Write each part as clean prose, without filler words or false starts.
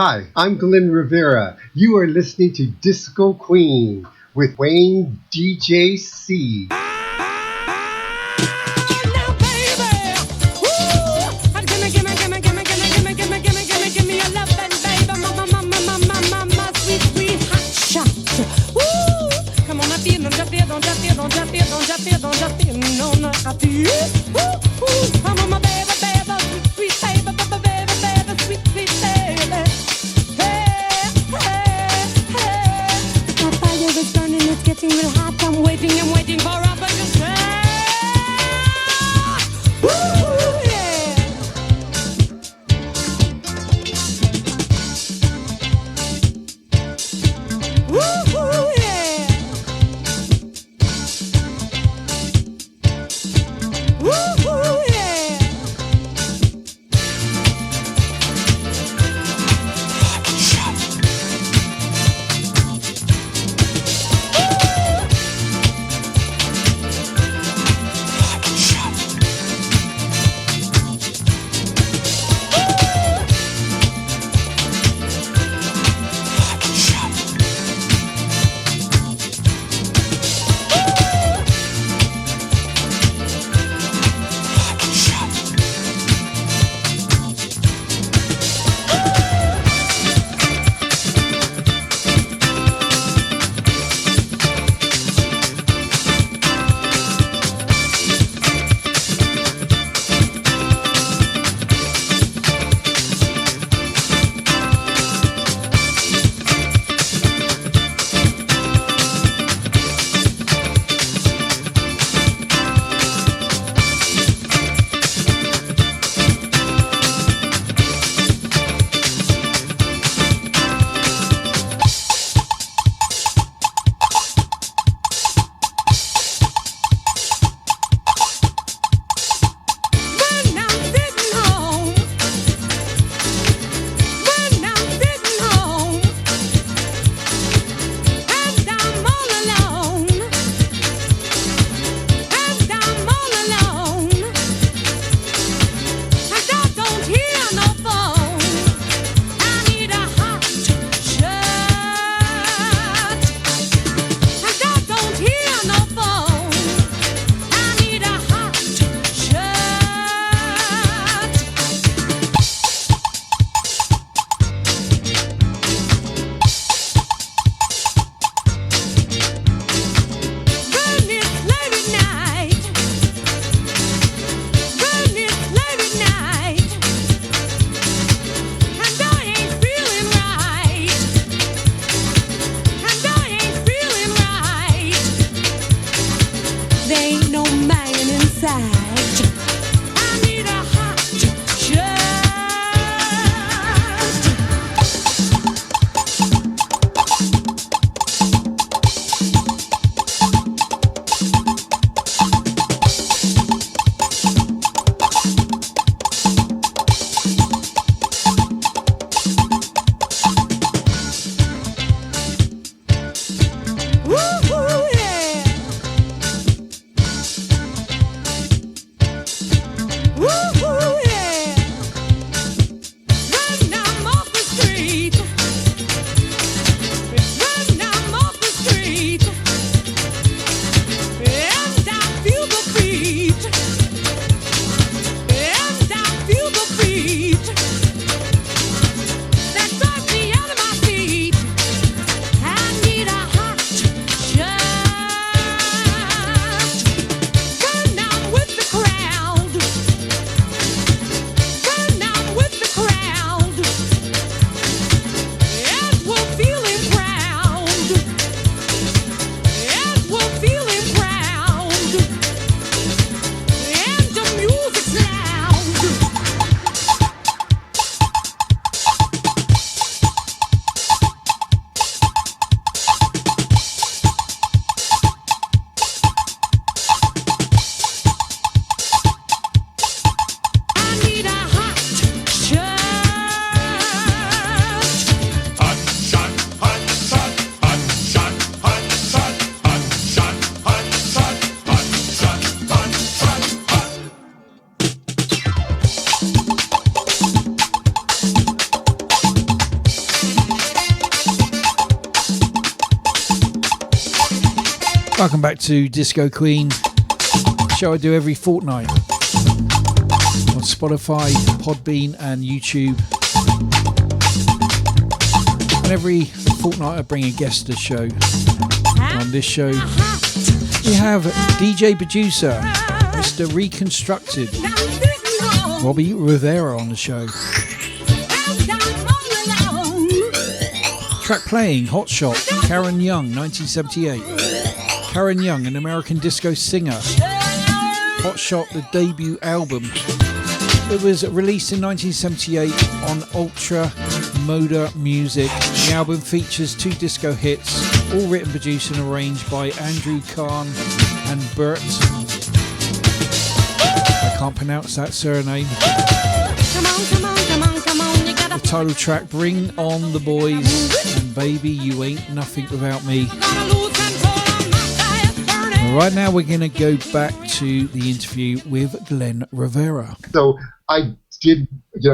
Hi, I'm Glen Rivera. You are listening to Disco Queen with Wayne DJC. Getting real hot, I'm waiting for a to say. Woo, yeah. Woo, yeah. Woo, yeah. Welcome back to Disco Queen, show I do every fortnight on Spotify, Podbean and YouTube. And every fortnight I bring a guest to the show. On this show we have DJ producer Mr. Reconstructed Robbie Rivera on the show. Track playing Hot Shot, Karen Young, 1978. Karen Young, an American disco singer. Hot Shot, the debut album. It was released in 1978 on Ultra Moda Music. The album features 2 disco hits, all written, produced and arranged by Andrew Kahn and Bert. I can't pronounce that surname. The title track, Bring On The Boys, and Baby You Ain't Nothing Without Me. Right now we're going to go back to the interview with Glen Rivera. So I did,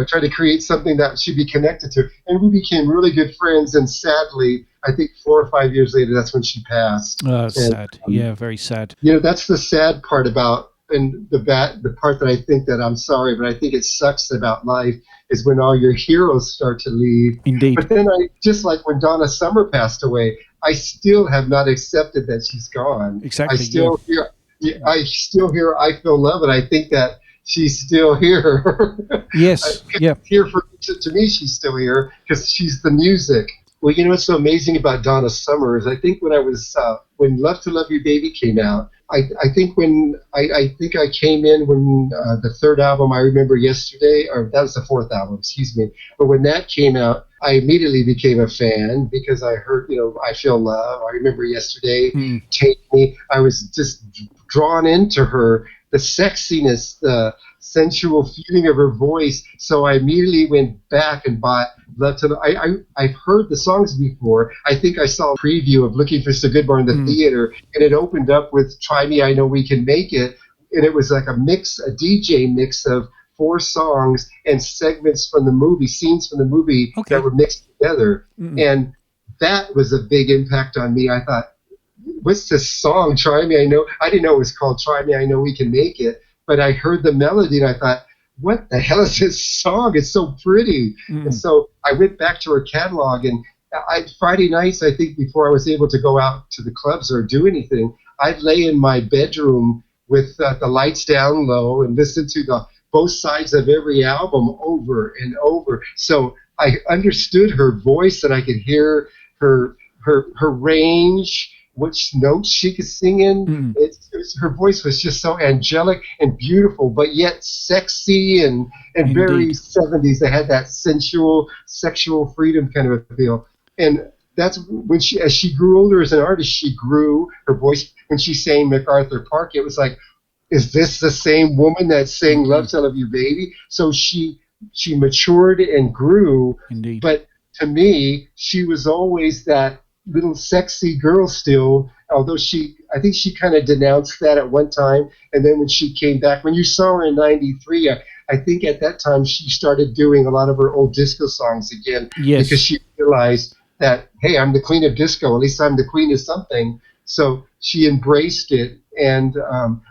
try to create something that should be connected to, and we became really good friends. And sadly, I think 4 or 5 years later, that's when she passed. Oh, sad. Yeah, very sad. That's the sad part about, and the part that I think that I'm sorry, but I think it sucks about life is when all your heroes start to leave. Indeed. But then just like when Donna Summer passed away, I still have not accepted that she's gone. Exactly. I still hear I Feel Love, and I think that she's still here. Yes. Yeah. Here to me, she's still here because she's the music. Well, what's so amazing about Donna Summer is I think when when Love to Love You Baby came out, I think I came in when the 3rd album, I Remember Yesterday, or that was the 4th album, excuse me. But when that came out, I immediately became a fan because I heard, I Feel Love, I Remember Yesterday, Take Me. I was just drawn into her, the sexiness, the sensual feeling of her voice. So I immediately went back and bought Love to Love. I've heard the songs before. I think I saw a preview of Looking for So Good Bar in the theater, and it opened up with Try Me, I Know We Can Make It. And it was like a DJ mix of 4 songs and segments from the movie, scenes from the movie that were mixed together. And that was a big impact on me. I thought, what's this song, Try Me, I Know? I didn't know it was called Try Me, I Know We Can Make It. But I heard the melody and I thought, what the hell is this song? It's so pretty. And so I went back to her catalog, and Friday nights, I think before I was able to go out to the clubs or do anything, I'd lay in my bedroom with the lights down low and listen to both sides of every album over and over. So I understood her voice, and I could hear her range, which notes she could sing in. Her voice was just so angelic and beautiful, but yet sexy and very 70s. It had that sensual, sexual freedom kind of a feel. And that's when as she grew older as an artist, she grew her voice. When she sang MacArthur Park, it was like, is this the same woman that sang Love to Love You Baby? So she matured and grew. Indeed. But to me, she was always that little sexy girl still, although I think she kind of denounced that at one time. And then when she came back, when you saw her in 93, I think at that time she started doing a lot of her old disco songs again. Yes. Because she realized that, hey, I'm the queen of disco, at least I'm the queen of something. So she embraced it, and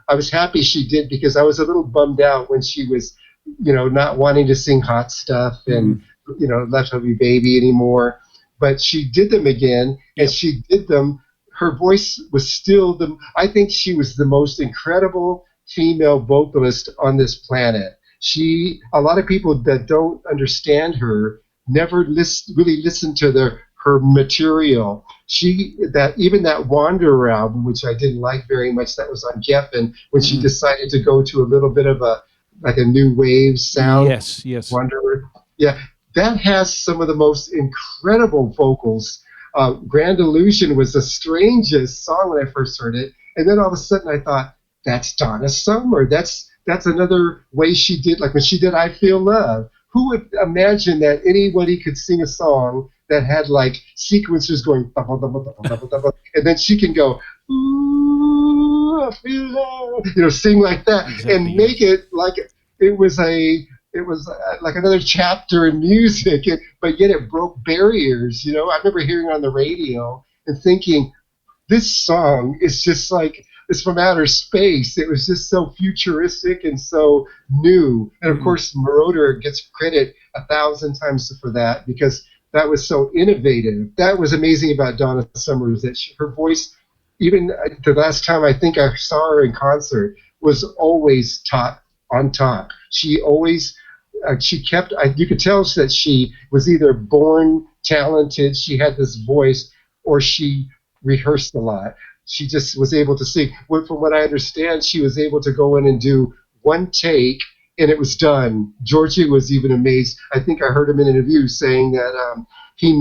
I was happy she did, because I was a little bummed out when she was, not wanting to sing Hot Stuff and, Love to Love You Baby anymore. But she did them again, and she did them. Her voice was still I think she was the most incredible female vocalist on this planet. A lot of people that don't understand her never really listen to her material. Even that Wanderer album, which I didn't like very much, that was on Geffen, when she decided to go to a little bit of a new wave sound. Yes. Wanderer. Yeah. That has some of the most incredible vocals. Grand Illusion was the strangest song when I first heard it. And then all of a sudden I thought, that's Donna Summer. That's another way she did, like when she did I Feel Love. Who would imagine that anybody could sing a song that had like sequencers going, and then she can go, ooh, I feel love, sing like that, and make it like it was like another chapter in music, but yet it broke barriers. I remember hearing on the radio and thinking, this song is just like it's from outer space. It was just so futuristic and so new. And of course, Marauder gets credit 1,000 times for that because that was so innovative. That was amazing about Donna Summer is that her voice, even the last time I think I saw her in concert, was always on top. She always, she kept, you could tell that she was either born talented, she had this voice, or she rehearsed a lot. She just was able to sing. From what I understand, she was able to go in and do one take, and it was done. Georgie was even amazed. I think I heard him in an interview saying that he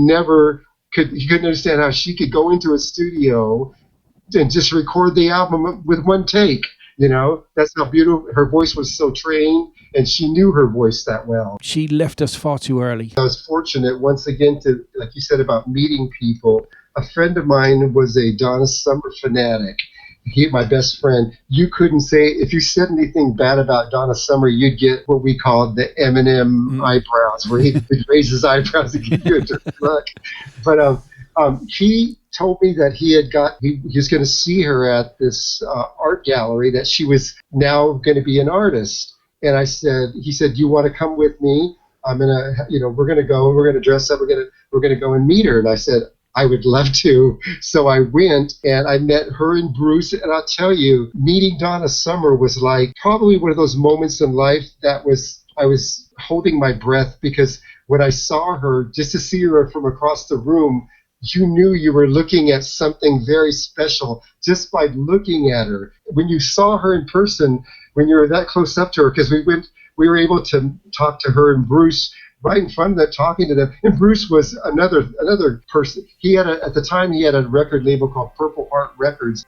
couldn't understand how she could go into a studio and just record the album with one take. That's how beautiful her voice was, so trained, and she knew her voice that well. She left us far too early. I was fortunate once again to, like you said about meeting people. A friend of mine was a Donna Summer fanatic. My best friend. You couldn't say, if you said anything bad about Donna Summer, you'd get what we called the Eminem eyebrows, where he'd raise his eyebrows to give you a direct look. But he told me that he was going to see her at this art gallery, that she was now going to be an artist. And he said, do you want to come with me? I'm going to, we're going to go and we're going to dress up. We're going to go and meet her. And I said, I would love to. So I went and I met her and Bruce. And I'll tell you, meeting Donna Summer was like probably one of those moments in life I was holding my breath, because when I saw her, just to see her from across the room, you knew you were looking at something very special just by looking at her. When you saw her in person, when you were that close up to her, because we were able to talk to her and Bruce right in front of them, talking to them. And Bruce was another person. At the time he had a record label called Purple Heart Records.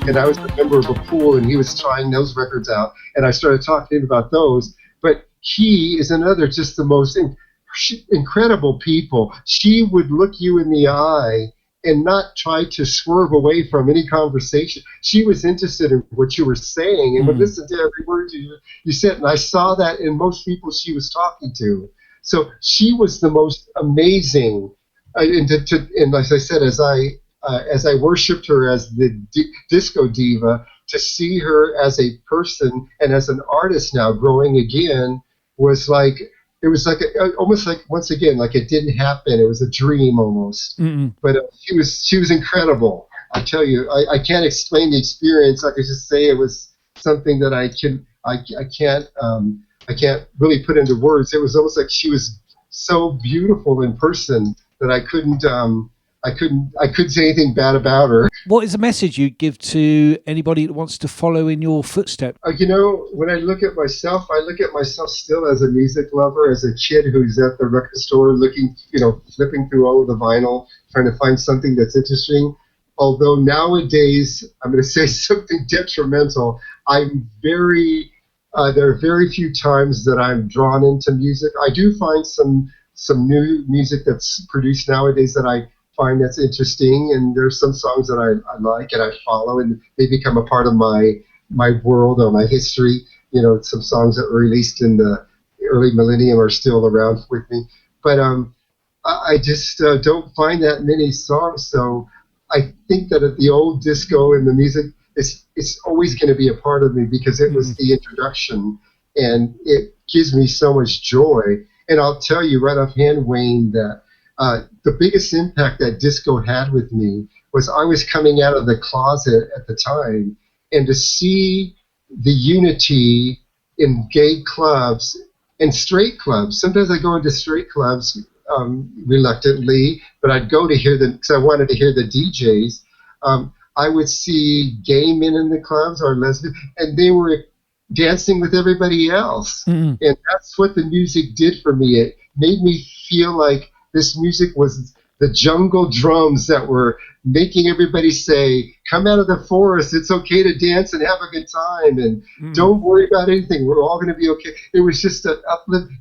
and I was a member of a pool, and he was trying those records out, and I started talking to him about those. But he is another, just the most incredible people. She would look you in the eye and not try to swerve away from any conversation. She was interested in what you were saying and would listen to every word you said. And I saw that in most people she was talking to. So she was the most amazing. And as I said, as I worshipped her as the disco diva, to see her as a person and as an artist now growing again was like, it was like almost like, once again, like it didn't happen. It was a dream almost. But she was incredible. I tell you, I can't explain the experience. I could just say it was something that I can't really put into words. It was almost like she was so beautiful in person that I couldn't say anything bad about her. What is the message you give to anybody that wants to follow in your footsteps? When I look at myself still as a music lover, as a kid who's at the record store looking, flipping through all of the vinyl, trying to find something that's interesting. Although nowadays, I'm going to say something detrimental, there are very few times that I'm drawn into music. I do find some new music that's produced nowadays that I find that's interesting, and there's some songs that I like and I follow, and they become a part of my world or my history. Some songs that were released in the early millennium are still around with me, but I just don't find that many songs. So I think that the old disco and the music, it's always going to be a part of me because it was the introduction, and it gives me so much joy. And I'll tell you right offhand, Wayne, that the biggest impact that disco had with me was I was coming out of the closet at the time, and to see the unity in gay clubs and straight clubs. Sometimes I go into straight clubs reluctantly, but I'd go to hear them because I wanted to hear the DJs. I would see gay men in the clubs or lesbian, and they were dancing with everybody else. And that's what the music did for me. It made me feel like this music was the jungle drums that were making everybody say, come out of the forest, it's okay to dance and have a good time, and don't worry about anything, we're all going to be okay. It was just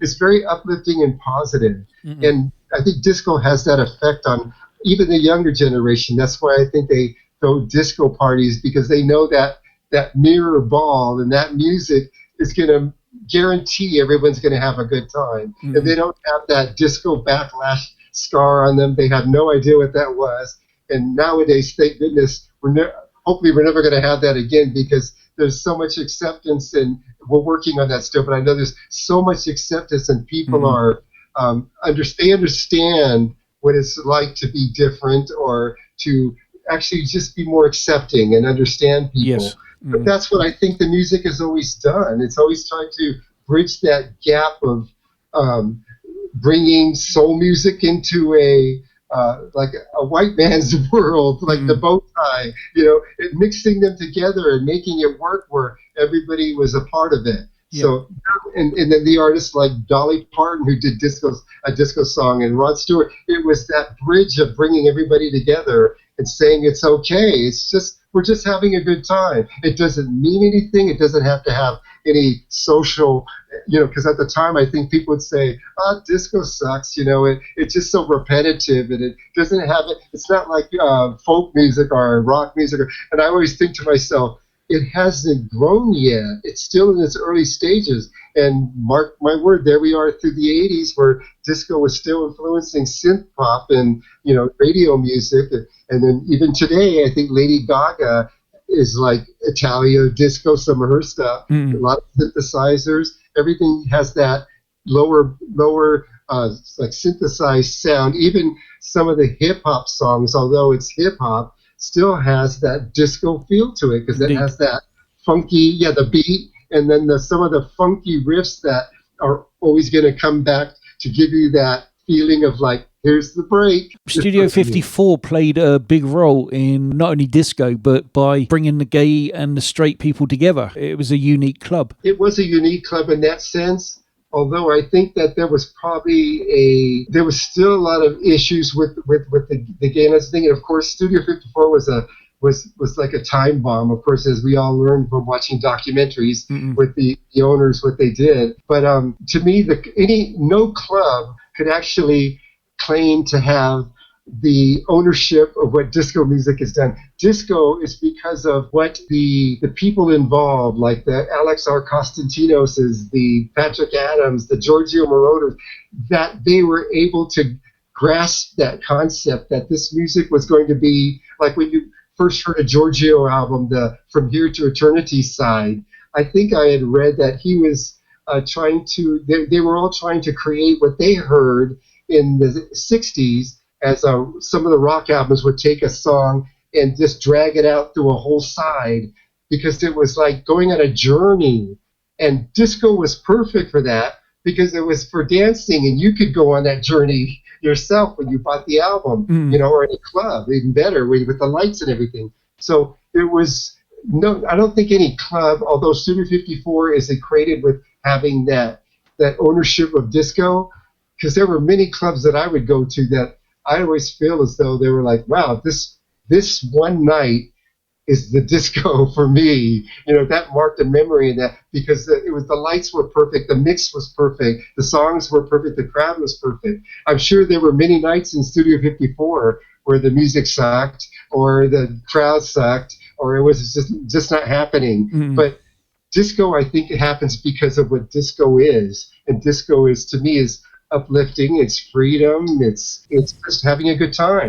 it's very uplifting and positive. And I think disco has that effect on even the younger generation. That's why I think they throw disco parties, because they know that mirror ball and that music is going to guarantee everyone's going to have a good time. And they don't have that disco backlash scar on them. They have no idea what that was. And nowadays, thank goodness, hopefully we're never going to have that again, because there's so much acceptance, and we're working on that still, but I know there's so much acceptance, and people are they understand what it's like to be different, or to actually just be more accepting and understand people. Yes. But that's what I think the music has always done. It's always tried to bridge that gap of bringing soul music into like a white man's world, like the bow tie, and mixing them together and making it work where everybody was a part of it. Yeah. So, and then the artists like Dolly Parton, who did a disco song, and Rod Stewart, it was that bridge of bringing everybody together and saying it's okay. It's just, we're just having a good time. It doesn't mean anything. It doesn't have to have any social, because at the time I think people would say, disco sucks, it's just so repetitive, and it doesn't have it. It's not like folk music or rock music. And I always think to myself, it hasn't grown yet. It's still in its early stages. And mark my word, there we are through the 80s, where disco was still influencing synth pop and, radio music. And then even today, I think Lady Gaga is like Italia disco, some of her stuff. A lot of synthesizers. Everything has that lower like synthesized sound. Even some of the hip hop songs, although it's hip hop, still has that disco feel to it, because it has that funky, the beat, and then some of the funky riffs that are always going to come back to give you that feeling of like, here's the break. Studio 54 played a big role in not only disco, but by bringing the gay and the straight people together. It was a unique club. It was a unique club in that sense. Although I think that there was still a lot of issues with the gayness thing. And of course, Studio 54 was a was like a time bomb. Of course, as we all learned from watching documentaries with the owners, what they did. But to me, no club could actually claim to have the ownership of what disco music has done. Disco is because of what the people involved, like the Alex R. Constantinoses, the Patrick Adams, the Giorgio Moroder, that they were able to grasp that concept that this music was going to be like when you first heard a Giorgio album, the From Here to Eternity side. I think I had read that he was they were all trying to create what they heard in the 60s as some of the rock albums would take a song and just drag it out through a whole side because it was like going on a journey. And disco was perfect for that because it was for dancing, and you could go on that journey yourself when you bought the album, or in a club, even better, with the lights and everything. So it was I don't think any club, although Studio 54 is equated with having that ownership of disco, because there were many clubs that I would go to that I always feel as though they were like, wow, this one night is the disco for me. That marked a memory in that because the lights were perfect, the mix was perfect, the songs were perfect, the crowd was perfect. I'm sure there were many nights in Studio 54 where the music sucked or the crowd sucked or it was just not happening. But disco, I think it happens because of what disco is. And disco is, to me, is uplifting, it's freedom, it's just having a good time.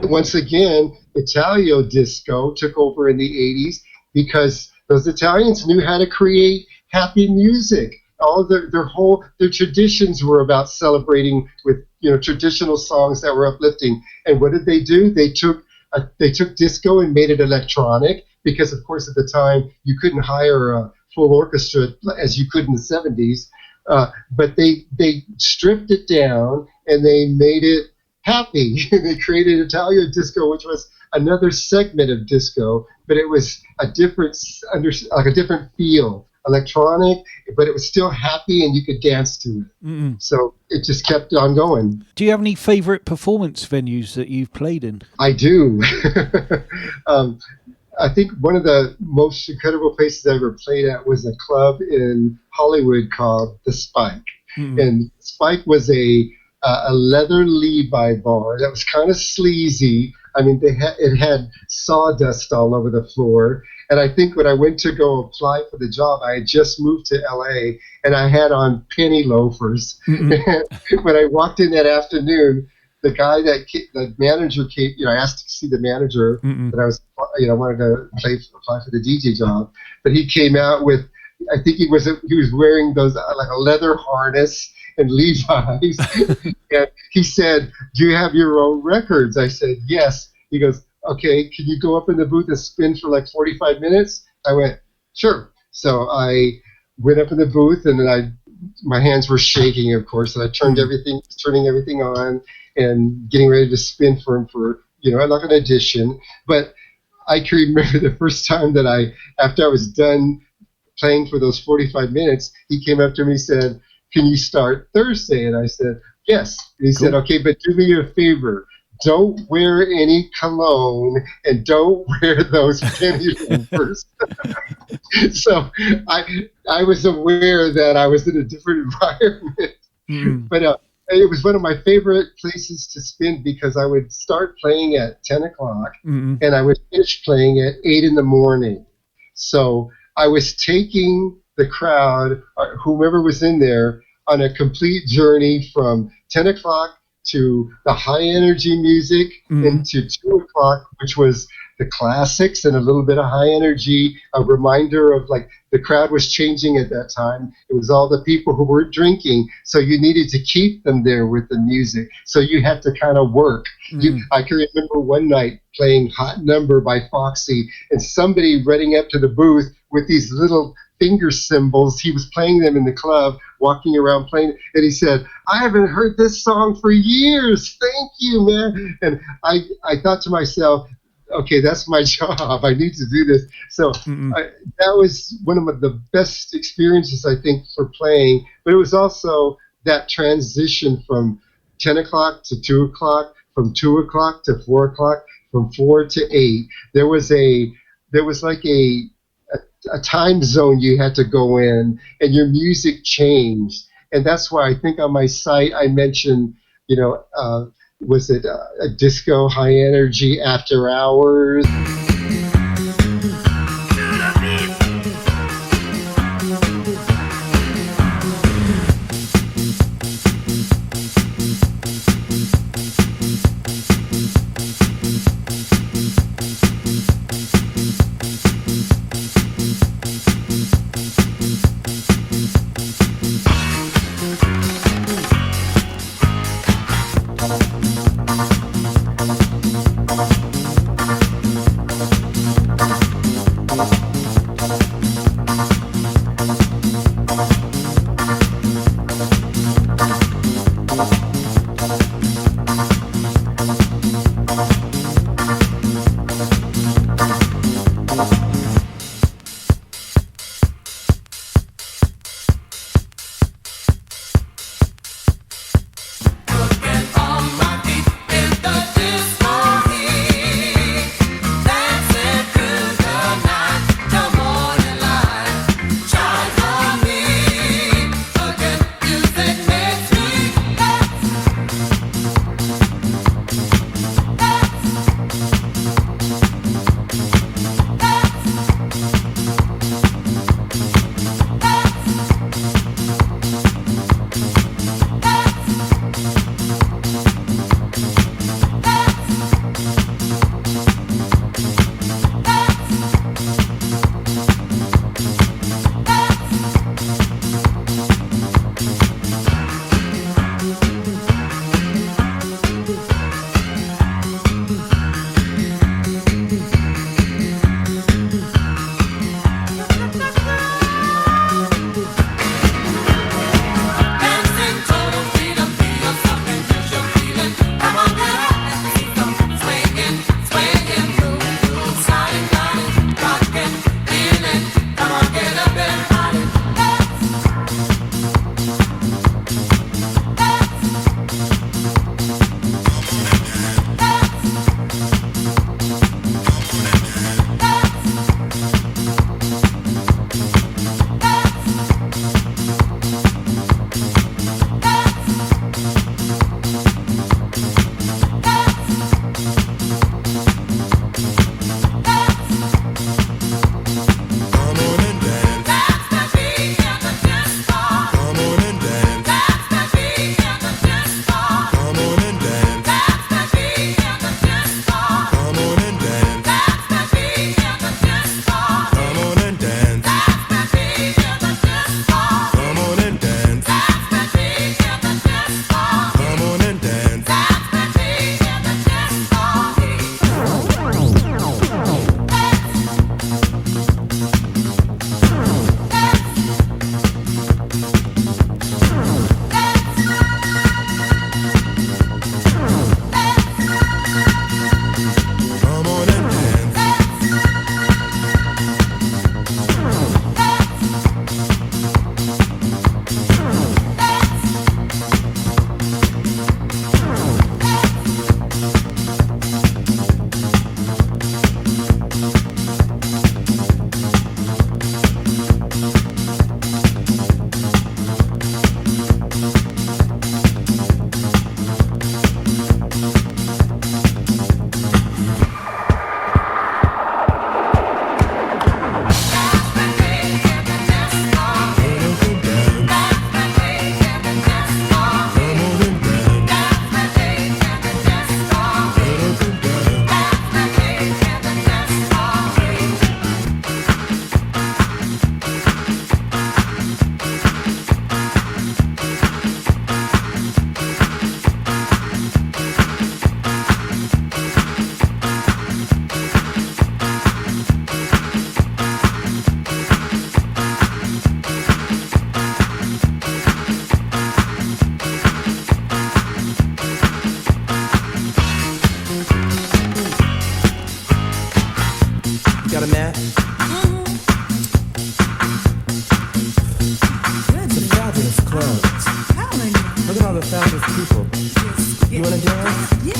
once again, Italio disco took over in the 80s because those Italians knew how to create happy music. All their traditions were about celebrating with traditional songs that were uplifting. And what did they do? They took disco and made it electronic because, of course, at the time you couldn't hire a full orchestra as you could in the 70s. But they stripped it down and they made it happy. They created Italian disco, which was another segment of disco, but it was a different feel, electronic, but it was still happy and you could dance to it. Mm-mm. So it just kept on going. Do you have any favourite performance venues that you've played in? I do. I think one of the most incredible places I ever played at was a club in Hollywood called The Spike. Mm-hmm. And Spike was a leather Levi bar that was kind of sleazy. I mean, it had sawdust all over the floor. And I think when I went to go apply for the job, I had just moved to LA and I had on penny loafers. Mm-hmm. When I walked in that afternoon, the manager came, I asked to see the manager that I was, wanted to apply for the DJ job, but he came out with, I think he was wearing those like a leather harness and Levi's, and he said, "Do you have your own records?" I said, "Yes." He goes, "Okay, can you go up in the booth and spin for like 45 minutes?" I went, "Sure." So I went up in the booth, and then my hands were shaking, of course, and I turning everything on and getting ready to spin for him for like an audition. But I can remember the first time that after I was done playing for those 45 minutes, he came up to me and said, "Can you start Thursday?" And I said, "Yes." And he said, "Okay, but do me a favor. Don't wear any cologne and don't wear those penny loafers." So I was aware that I was in a different environment. Mm-hmm. But it was one of my favorite places to spin because I would start playing at 10 o'clock and I would finish playing at 8 in the morning. So I was taking the crowd, whomever was in there, on a complete journey from 10 o'clock to the high energy music into 2 o'clock, which was the classics and a little bit of high energy, a reminder of like the crowd was changing at that time. It was all the people who were drinking, so you needed to keep them there with the music. So you had to kind of work. I can remember one night playing Hot Number by Foxy and somebody running up to the booth with these little finger cymbals. He was playing them in the club, walking around playing, and he said, "I haven't heard this song for years. Thank you, man." And I thought to myself, okay, that's my job. I need to do this. So that was one of the best experiences, I think, for playing. But it was also that transition from 10 o'clock to 2 o'clock, from 2 o'clock to 4 o'clock, from 4 to 8. There was like a time zone you had to go in, and your music changed. And that's why I think on my site I mentioned, was it a disco high energy after hours?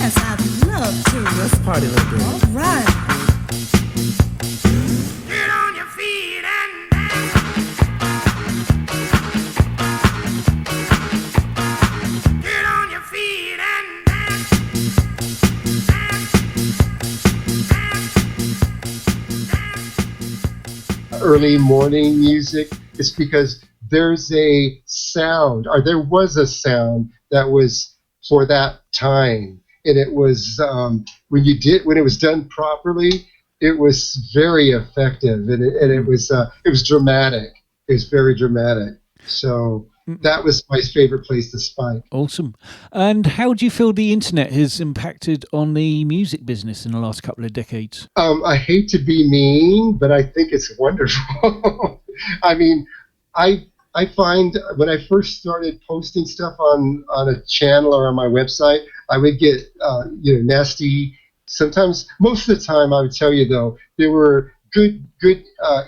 Yes, I'd love to. Let's party a little bit. All right. Get on your feet and dance. Get on your feet and dance. Early morning music is because there's a sound, or there was a sound that was for that time, and it was when it was done properly, it was very effective, and it was dramatic. It was very dramatic. So that was my favorite place to spike. Awesome. And how do you feel the internet has impacted on the music business in the last couple of decades? I hate to be mean, but I think it's wonderful. I mean, I find when I first started posting stuff on a channel or on my website, I would get nasty. Sometimes, most of the time, I would tell you though, there were good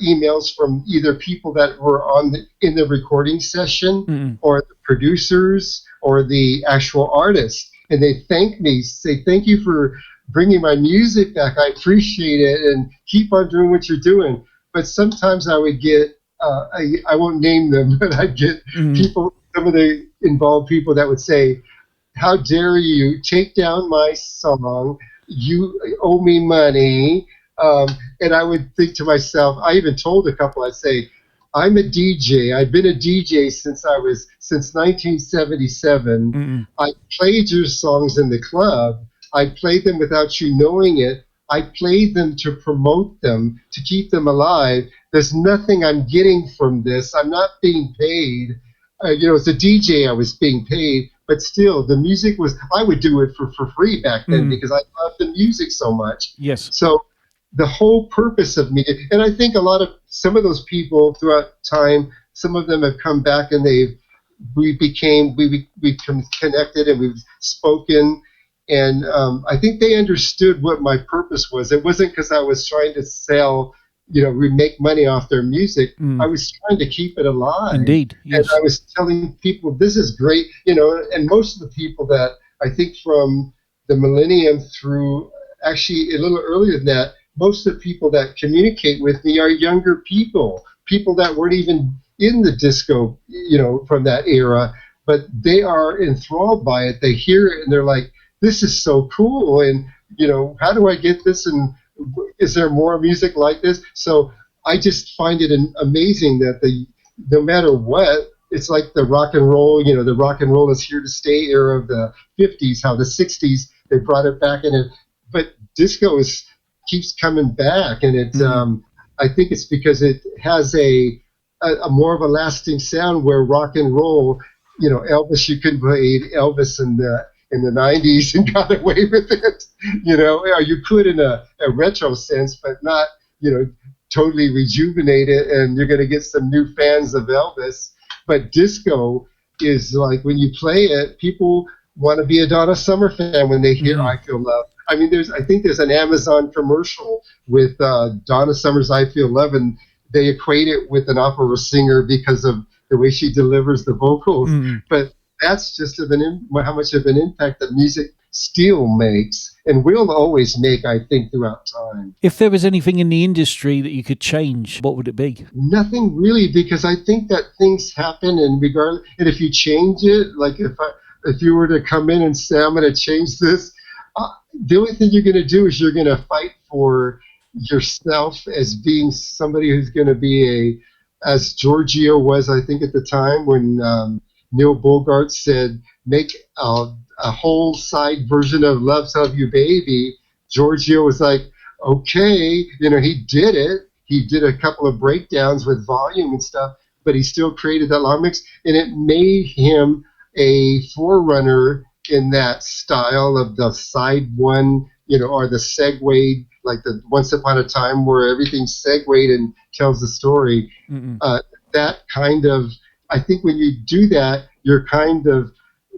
emails from either people that were in the recording session, or the producers, or the actual artists, and they thank me, say thank you for bringing my music back. I appreciate it, and keep on doing what you're doing. But sometimes I would get I won't name them, but I'd get people, some of the involved people that would say, "How dare you take down my song? You owe me money." And I would think to myself, I even told a couple, I'd say, "I'm a DJ. I've been a DJ since 1977. I played your songs in the club. I played them without you knowing it. I played them to promote them, to keep them alive. There's nothing I'm getting from this. I'm not being paid. As a DJ, I was being paid, but still, the music was, I would do it for free back then because I loved the music so much." Yes. So the whole purpose of media, and I think some of those people throughout time, some of them have come back and we became connected and we've spoken. And I think they understood what my purpose was. It wasn't because I was trying to sell, we make money off their music. I was trying to keep it alive. Indeed, yes. And I was telling people, this is great, and most of the people that I think from the millennium through actually a little earlier than that, most of the people that communicate with me are younger people that weren't even in the disco, from that era, but they are enthralled by it. They hear it and they're like, "This is so cool, and how do I get this, and is there more music like this?" So I just find it amazing that no matter what, it's like the rock and roll, the rock and roll is here to stay era of the 50s, how the 60s, they brought it back in it, but disco keeps coming back, and it I think it's because it has a more of a lasting sound, where rock and roll, Elvis, you couldn't play Elvis in the 90s and got away with it, or you could in a retro sense, but not, totally rejuvenate it, and you're going to get some new fans of Elvis. But disco is like, when you play it, people want to be a Donna Summer fan when they hear "I Feel Love." I mean, I think there's an Amazon commercial with Donna Summer's "I Feel Love," and they equate it with an opera singer because of the way she delivers the vocals. But that's just how much of an impact that music still makes, and will always make, I think, throughout time. If there was anything in the industry that you could change, what would it be? Nothing really, because I think that things happen, and if you change it, like if you were to come in and say, "I'm going to change this," the only thing you're going to do is you're going to fight for yourself as being somebody who's going to be as Giorgio was, I think, at the time when Neil Bogart said, "Make a whole side version of Love You Baby." Giorgio was like, "Okay," he did it. He did a couple of breakdowns with volume and stuff, but he still created that long mix, and it made him a forerunner in that style of the side one, or the segue, like the Once Upon a Time, where everything segued and tells the story. That kind of, I think when you do that, you're kind of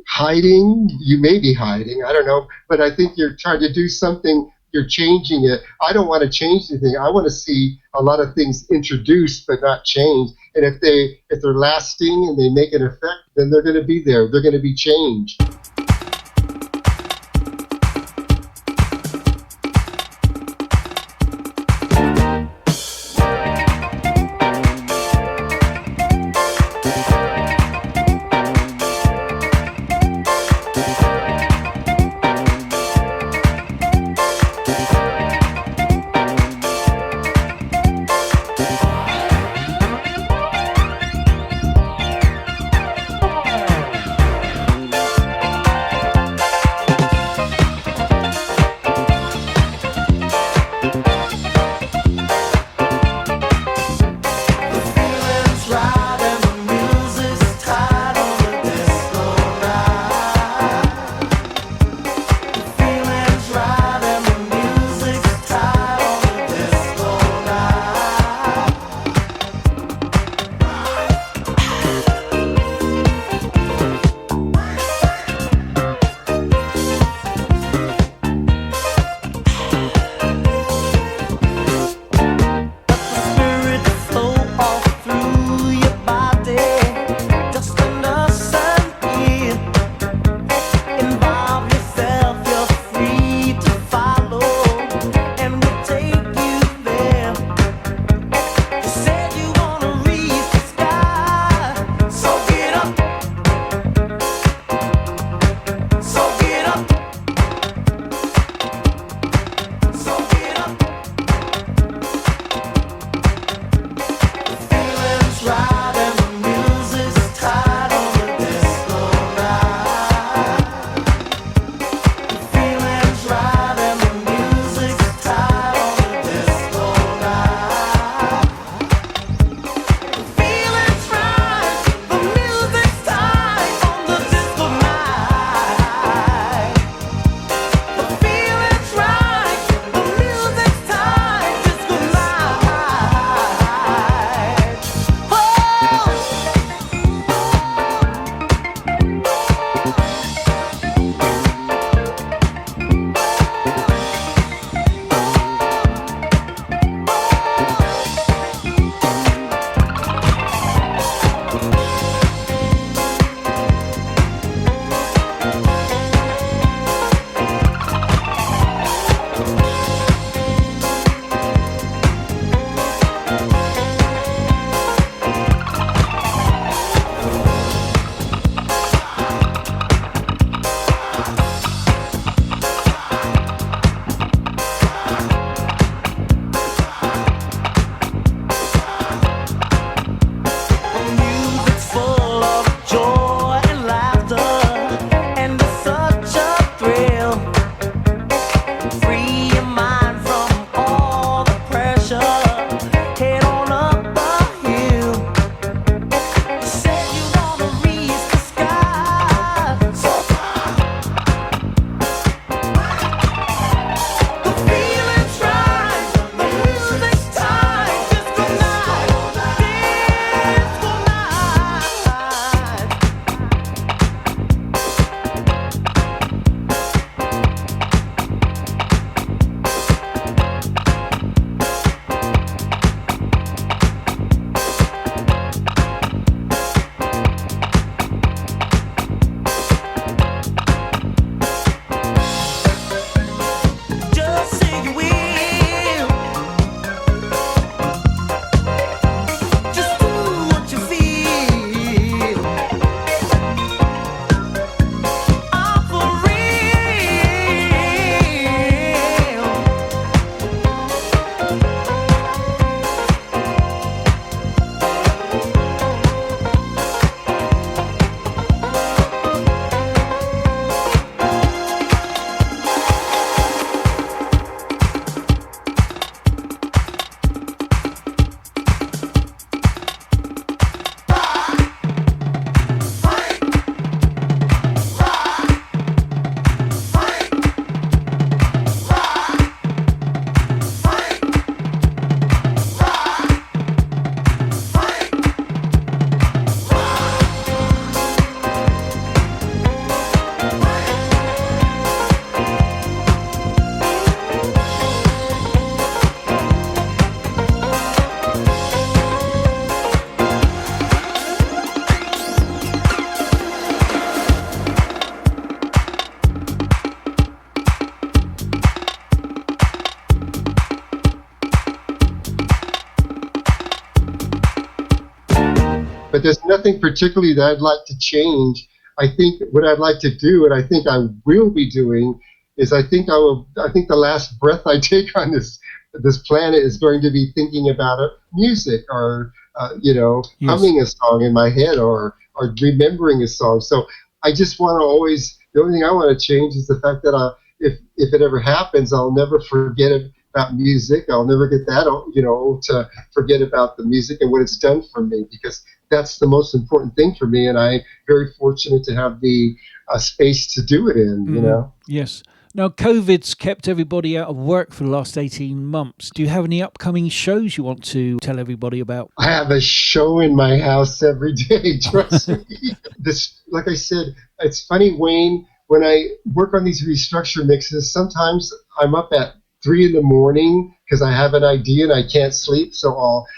hiding. You may be hiding, I don't know, but I think you're trying to do something. You're changing it. I don't want to change anything. I want to see a lot of things introduced but not changed. And if they're lasting and they make an effect, then they're going to be there. They're going to be changed. but there's nothing particularly that I'd like to change. I think what I'd like to do, and I think I will be doing, is I think the last breath I take on this planet is going to be thinking about music, or Yes. humming a song in my head, or remembering a song. So I just want to always. The only thing I want to change is the fact that if it ever happens, I'll never forget about music. I'll never get that to forget about the music and what it's done for me, because that's the most important thing for me, and I'm very fortunate to have the space to do it in. Yes. Now, COVID's kept everybody out of work for the last 18 months. Do you have any upcoming shows you want to tell everybody about? I have a show in my house every day, trust me. Like I said, it's funny, Wayne, when I work on these restructure mixes, sometimes I'm up at 3 in the morning because I have an idea and I can't sleep. So I'll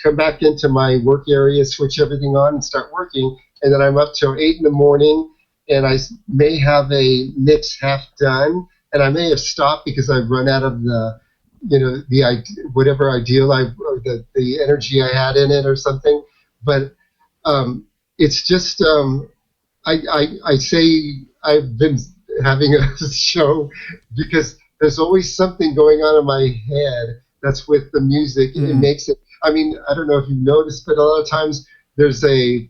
come back into my work area, switch everything on and start working. And then I'm up till 8 in the morning, and I may have a mix half done, and I may have stopped because I've run out of whatever ideal or the energy I had in it or something. But it's just I say I've been having a show because there's always something going on in my head that's with the music. It makes it. I mean, I don't know if you've noticed, but a lot of times there's an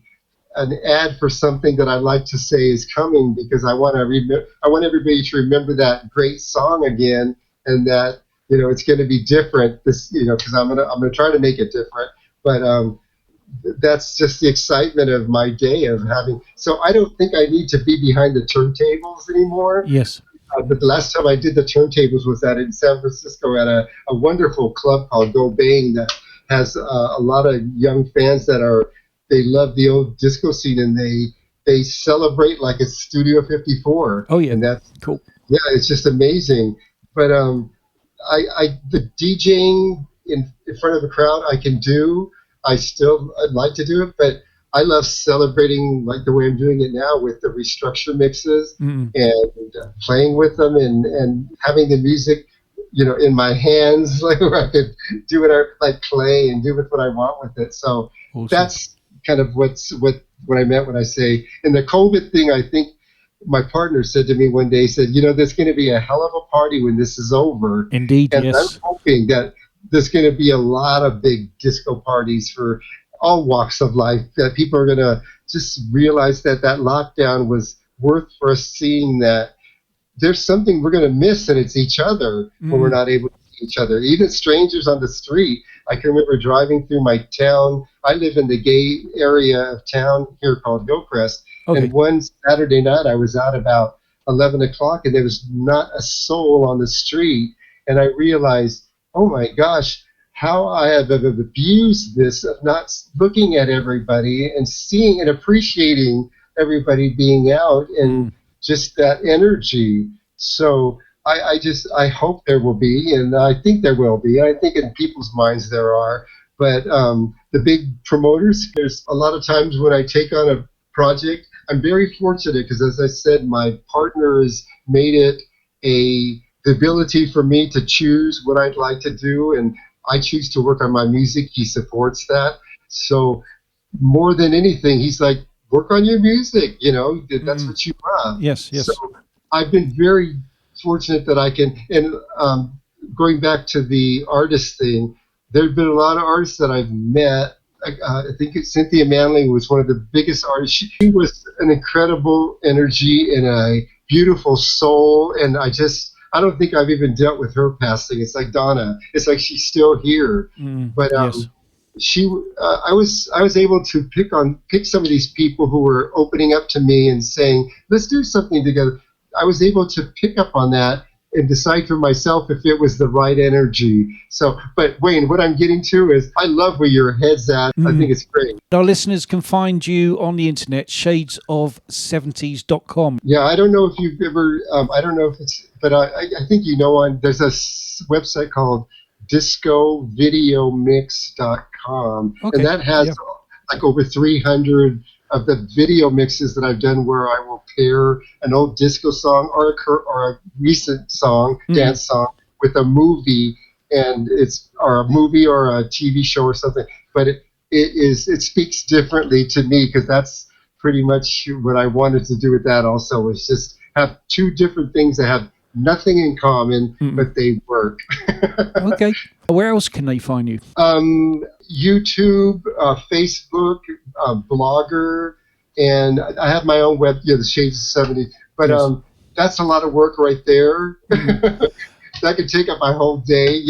ad for something that I like to say is coming, because I want everybody to remember that great song again, and that it's going to be different. Because I'm gonna try to make it different. But that's just the excitement of my day of having. So I don't think I need to be behind the turntables anymore. Yes. But the last time I did the turntables was in San Francisco at a wonderful club called Go Bang that has a lot of young fans they love the old disco scene, and they celebrate like it's Studio 54. Oh yeah, and that's cool. Yeah, it's just amazing. But the DJing in front of a crowd I can do. I'd like to do it, but I love celebrating like the way I'm doing it now with the restructure mixes and playing with them and having the music, in my hands, like where I could do play and do with what I want with it. So awesome. That's kind of what I meant when I say. In the COVID thing, I think my partner said to me one day, he said, there's going to be a hell of a party when this is over. Indeed, and yes. I'm hoping that there's going to be a lot of big disco parties for all walks of life, that people are going to just realize that lockdown was worth for us seeing that there's something we're going to miss, and it's each other when we're not able to see each other. Even strangers on the street. I can remember driving through my town. I live in the gay area of town here called Hillcrest. Okay. And one Saturday night I was out about 11 o'clock, and there was not a soul on the street. And I realized, oh my gosh, how I have abused this of not looking at everybody and seeing and appreciating everybody being out and just that energy. So I hope there will be, and I think there will be. I think in people's minds there are. But the big promoters, there's a lot of times when I take on a project, I'm very fortunate because, as I said, my partner has made it the ability for me to choose what I'd like to do, and I choose to work on my music. He supports that. So more than anything, he's like, work on your music, that's what you love. Yes. So I've been very fortunate that I can, and going back to the artist thing, there have been a lot of artists that I've met. I think Cynthia Manley was one of the biggest artists. She was an incredible energy and a beautiful soul, and I don't think I've even dealt with her passing. It's like Donna. It's like she's still here. But yes. I was able to pick some of these people who were opening up to me and saying, let's do something together. I was able to pick up on that and decide for myself if it was the right energy. So, but Wayne, what I'm getting to is I love where your head's at. I think it's great. Our listeners can find you on the internet, shadesof70s.com. Yeah, I don't know if you've ever, I don't know if it's, but I think there's a website called discovideomix.com. Okay. And that has like over 300 of the video mixes that I've done where I will pair an old disco song or a recent song, dance song, with a movie, and it's or a movie or a TV show or something. But it speaks differently to me, because that's pretty much what I wanted to do with that also, was just have two different things that have nothing in common, but they work. Okay. Where else can they find you? YouTube, Facebook, Blogger, and I have my own web, the Shades of 70. But Yes. That's a lot of work right there. That could take up my whole day.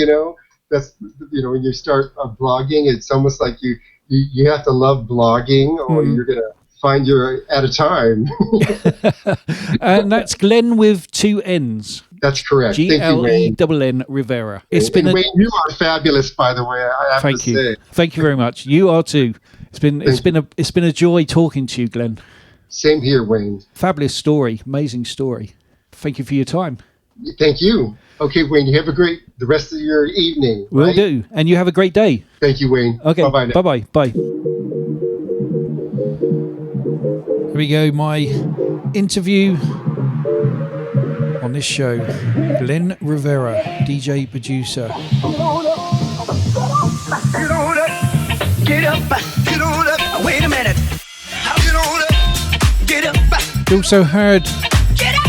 That's when you start blogging, it's almost like you have to love blogging, or you're gonna find you're at a time. And that's Glen with 2 N's. That's correct. Thank you, Wayne. Glen Rivera. It's been Wayne, you are fabulous, by the way. I have Thank to you. say. Thank you very much. You are too. It's been a joy talking to you, Glen. Same here, Wayne. Fabulous story, amazing story. Thank you for your time. Thank you. Okay, Wayne, you have the rest of your evening. Will right? do. And you have a great day. Thank you, Wayne. Okay. Bye-bye now. Bye-bye. Bye. Here we go, my interview on this show. Glen Rivera, DJ producer. Get on up, get up, get on up. Wait a minute. Get on up, get up. You also heard Get up,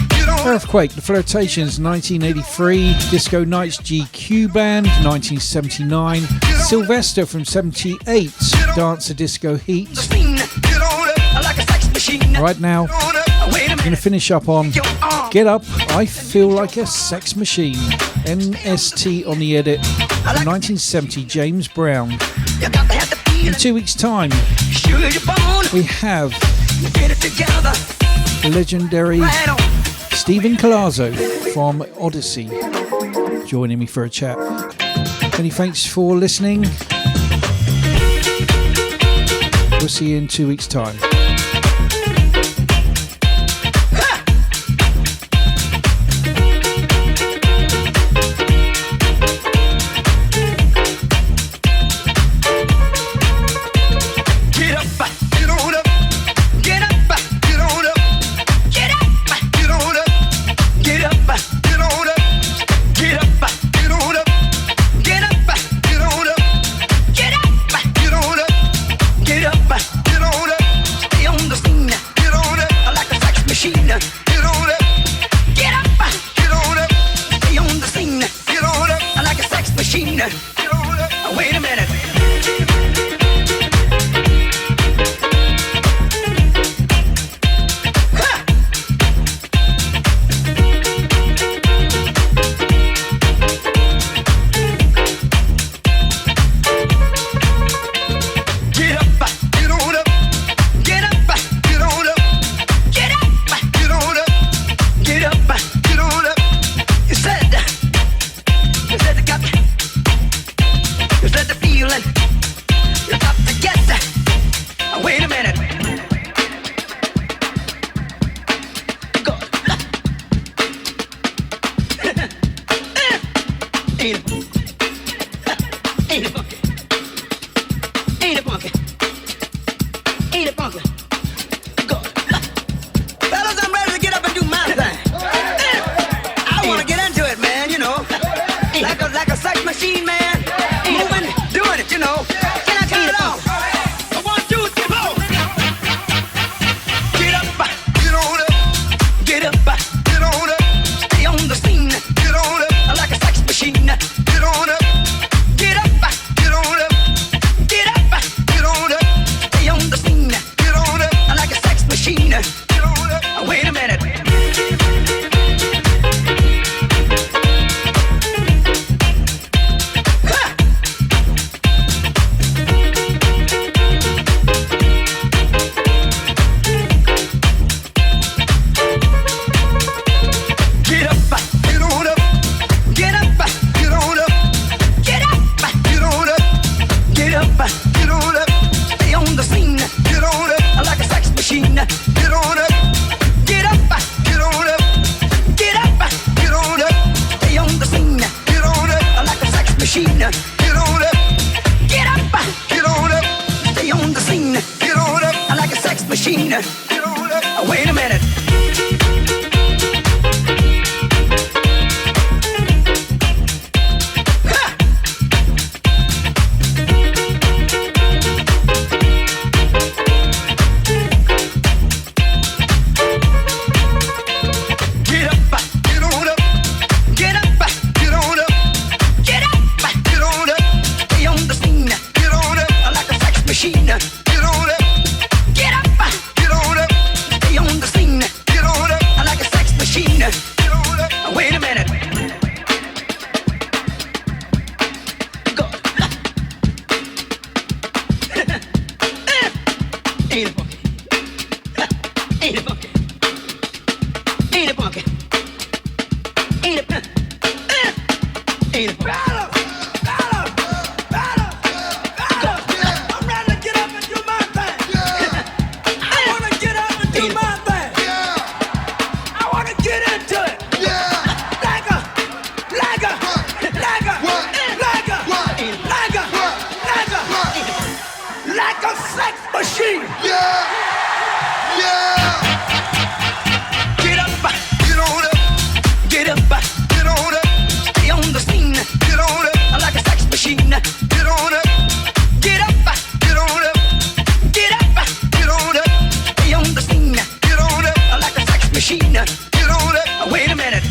get on up. Earthquake, The Flirtations, 1983, Disco Nights GQ Band, 1979, Sylvester from 78, Dancer Disco Heat. Get on up like a sex machine. Right now, Wait a I'm going to minute. finish up on Your arm. Get Up, I Feel Like a Sex Machine, NST on the edit, from 1970, James Brown. You got to have the feel. In 2 weeks' time, Sugar your bone. we have Get it together. the legendary Right on. Stephen Colazzo from Odyssey joining me for a chat. Many thanks for listening. We'll see you in 2 weeks' time. Get up, get on up, get up, get on up, get up, get on up, get up, get on up, get up, get on up, get up, get on up, get up, get on up, get up, get on up, stay on the scene, get on up, like a sex machine, get on up, get up, get on up, stay on the scene, get on up, like a sex machine, get on up. Wait a minute. Get up, get on up, get up, get on up, get up, get on up, get up, get on up. You said the got, you said the feeling, you got to get that. Wait a minute. Go. Ain't it funky? Ain't it funky? Ain't it funky? Go. Fellas, I'm ready to get up and do my thing. I want to get into it, man, like a sex machine, man. Moving, doing it, Can I turn it off? 1, 2, 3, 4. Get up, get on up, get up, get on up. Stay on the scene, get on up, like a sex machine. Get Ain't it better? Better, better, better. I'm ready to get up and do my thing. I wanna get up and do my thing. I wanna get into it. Like a, like a, like a, like a, like a, like a sex machine. Get up, get on up, get up, get on up, stay on the scene. Get on up, like a sex machine. Get on up, get up, get on up, get up, get on up, stay on the scene. Get on up, like a sex machine. Get on up. Wait a minute.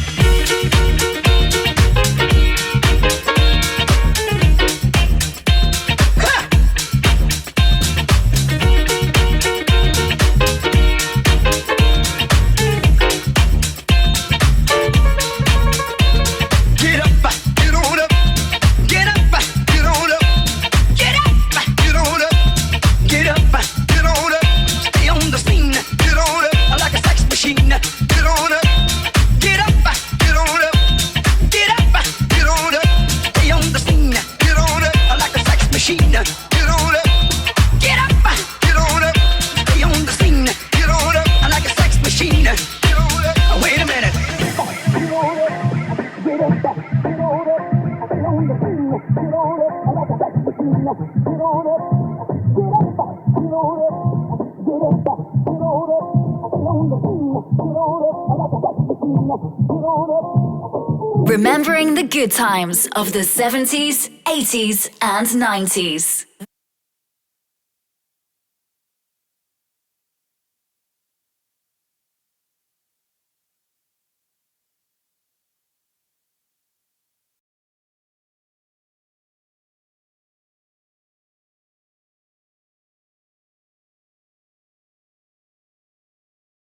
Remembering the good times of the 70s, 80s, and 90s.